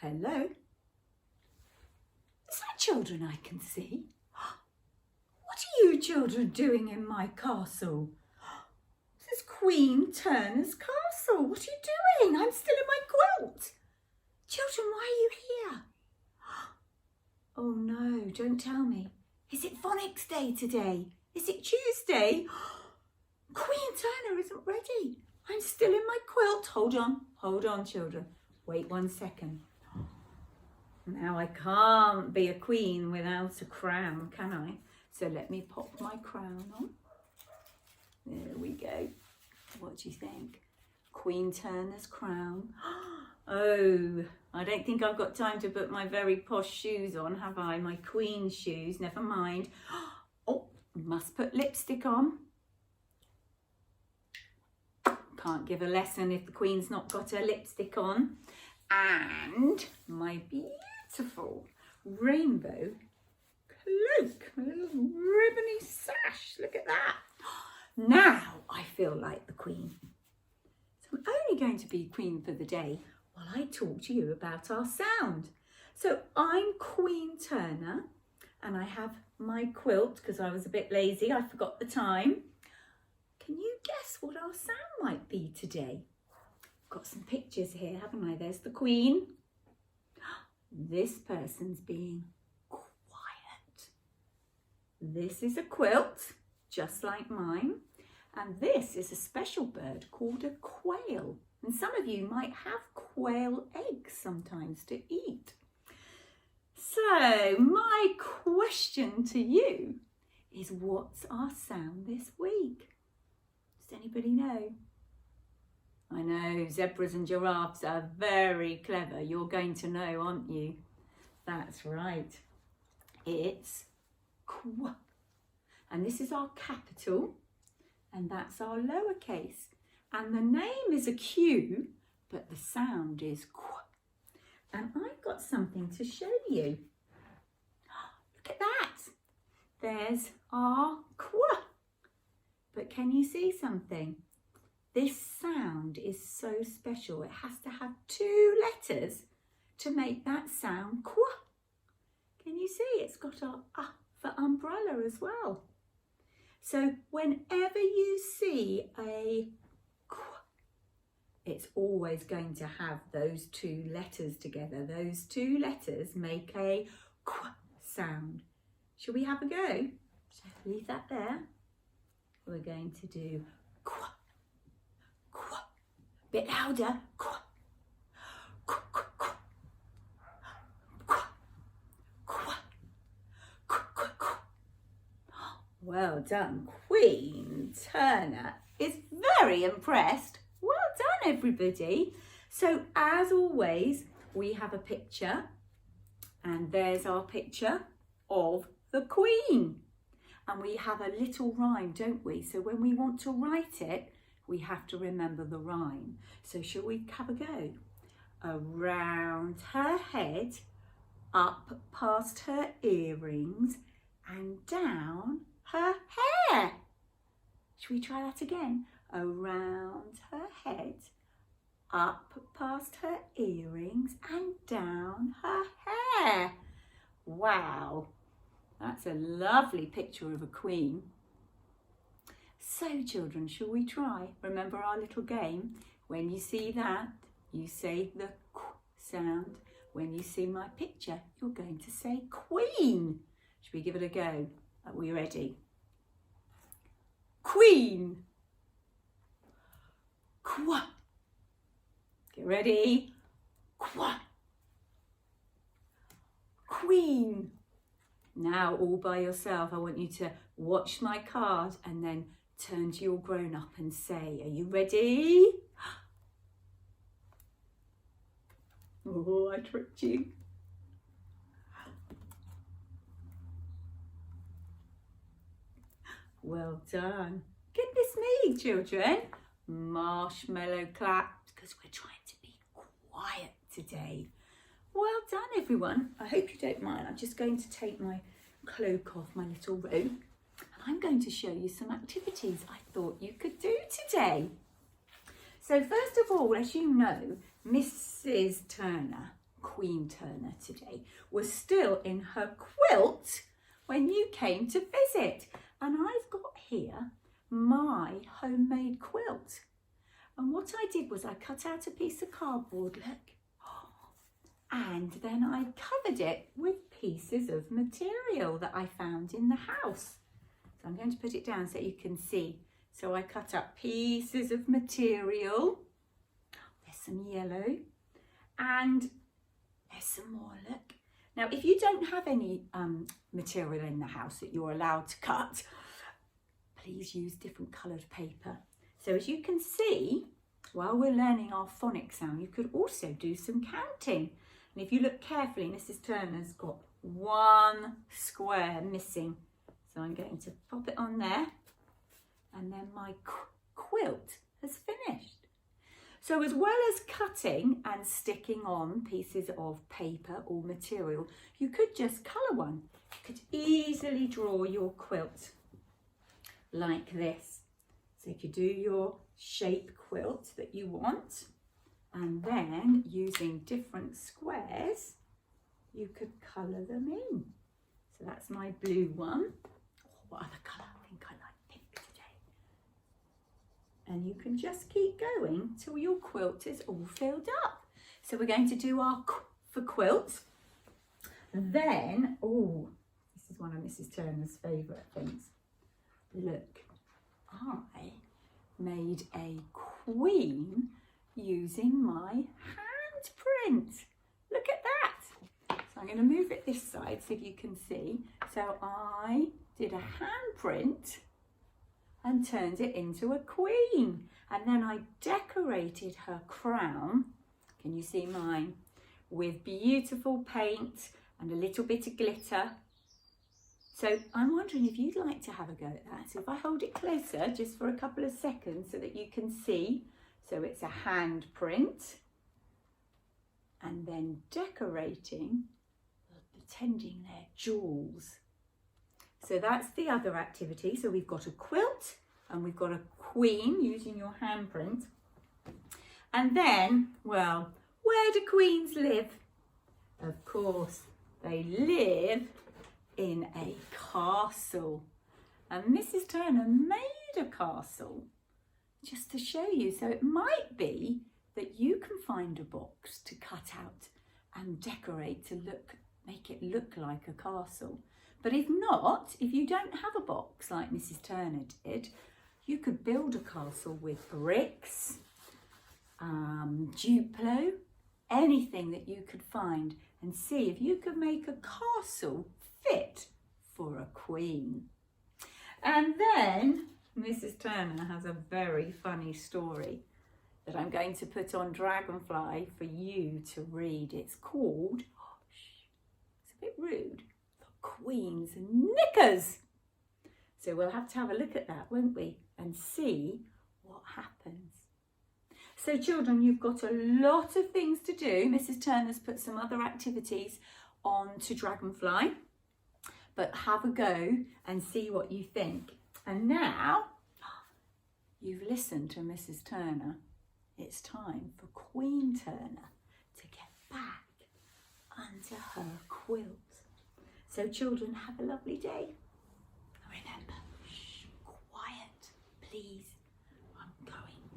Hello? Is that children I can see? What are you children doing in my castle? This is Queen Turner's castle. What are you doing? I'm still in my quilt. Children, why are you here? Oh no, don't tell me. Is it Phonics Day today? Is it Tuesday? Queen Turner isn't ready. I'm still in my quilt. Hold on, children. Wait 1 second. Now I can't be a queen without a crown, can I? So let me pop my crown on. There we go. What do you think? Queen Turner's crown. Oh, I don't think I've got time to put my very posh shoes on, have I? My queen shoes, never mind. Oh, must put lipstick on. Can't give a lesson if the queen's not got her lipstick on. And my beautiful rainbow cloak, a little ribbony sash. Look at that. Now I feel like the queen. So I'm only going to be queen for the day while I talk to you about our sound. So I'm Queen Turner and I have my quilt because I was a bit lazy. I forgot the time. Can you guess what our sound might be today? Got some pictures here, haven't I? There's the queen. This person's being quiet. This is a quilt, just like mine. And this is a special bird called a quail. And some of you might have quail eggs sometimes to eat. So my question to you is, what's our sound this week? Does anybody know? I know, zebras and giraffes are very clever. You're going to know, aren't you? That's right. It's qu. And this is our capital, and that's our lowercase. And the name is a Q, but the sound is qu. And I've got something to show you. Look at that. There's our qu. But can you see something? This sound is so special. It has to have 2 letters to make that sound qu. Can you see? It's got our for umbrella as well. So whenever you see a qu, it's always going to have those 2 letters together. Those 2 letters make a qu sound. Shall we have a go? So leave that there. We're going to do qu. Bit louder. Qu, qu, qu, qu, qu, qu, qu, qu, qu. Well done. Queen Turner is very impressed. Well done, everybody. So as always, we have a picture, and there's our picture of the Queen. And we have a little rhyme, don't we? So when we want to write it, we have to remember the rhyme. So shall we have a go? Around her head, up past her earrings, and down her hair. Shall we try that again? Around her head, up past her earrings, and down her hair. Wow, that's a lovely picture of a queen. So children, shall we try? Remember our little game? When you see that, you say the qu sound. When you see my picture, you're going to say queen. Shall we give it a go? Are we ready? Queen. Qu. Get ready. Qu. Queen. Now all by yourself, I want you to watch my card and then turn to your grown-up and say, are you ready? Oh, I tricked you. Well done. Goodness me, children. Marshmallow claps, because we're trying to be quiet today. Well done, everyone. I hope you don't mind. I'm just going to take my cloak off, my little robe. And I'm going to show you some activities I thought you could do today. So first of all, as you know, Mrs. Turner, Queen Turner today, was still in her quilt when you came to visit. And I've got here my homemade quilt. And what I did was I cut out a piece of cardboard, look, and then I covered it with pieces of material that I found in the house. So I'm going to put it down so you can see. So I cut up pieces of material. There's some yellow and there's some more, look. Now, if you don't have any material in the house that you're allowed to cut, please use different coloured paper. So as you can see, while we're learning our phonic sound, you could also do some counting. And if you look carefully, Mrs. Turner's got one square missing. So I'm going to pop it on there. And then my quilt has finished. So as well as cutting and sticking on pieces of paper or material, you could just colour one. You could easily draw your quilt like this. So you could do your shape quilt that you want, and then using different squares, you could colour them in. So that's my blue one. Oh, what other colour? I think I like pink today. And you can just keep going till your quilt is all filled up. So we're going to do our for quilt. Then, oh, this is one of Mrs. Turner's favourite things. Look, I made a queen using my handprint. Look at that. So I'm going to move it this side so you can see. So I did a handprint and turned it into a queen. And then I decorated her crown, can you see mine, with beautiful paint and a little bit of glitter. So I'm wondering if you'd like to have a go at that. So if I hold it closer just for a couple of seconds so that you can see. So it's a handprint and then decorating, pretending they're jewels. So that's the other activity. So we've got a quilt and we've got a queen using your handprint. And then, well, where do queens live? Of course, they live in a castle. And Mrs. Turner made a castle just to show you. So it might be that you can find a box to cut out and decorate to make it look like a castle. But if not, if you don't have a box like Mrs. Turner did, you could build a castle with bricks, Duplo, anything that you could find, and see if you could make a castle fit for a queen. And then Mrs. Turner has a very funny story that I'm going to put on Dragonfly for you to read. It's called, it's a bit rude, The Queen's Knickers. So we'll have to have a look at that, won't we? And see what happens. So children, you've got a lot of things to do. Mrs. Turner's put some other activities on to Dragonfly, but have a go and see what you think. And now you've listened to Mrs. Turner. It's time for Queen Turner to get back under her quilt. So children, have a lovely day. Remember, shh, quiet, please. I'm going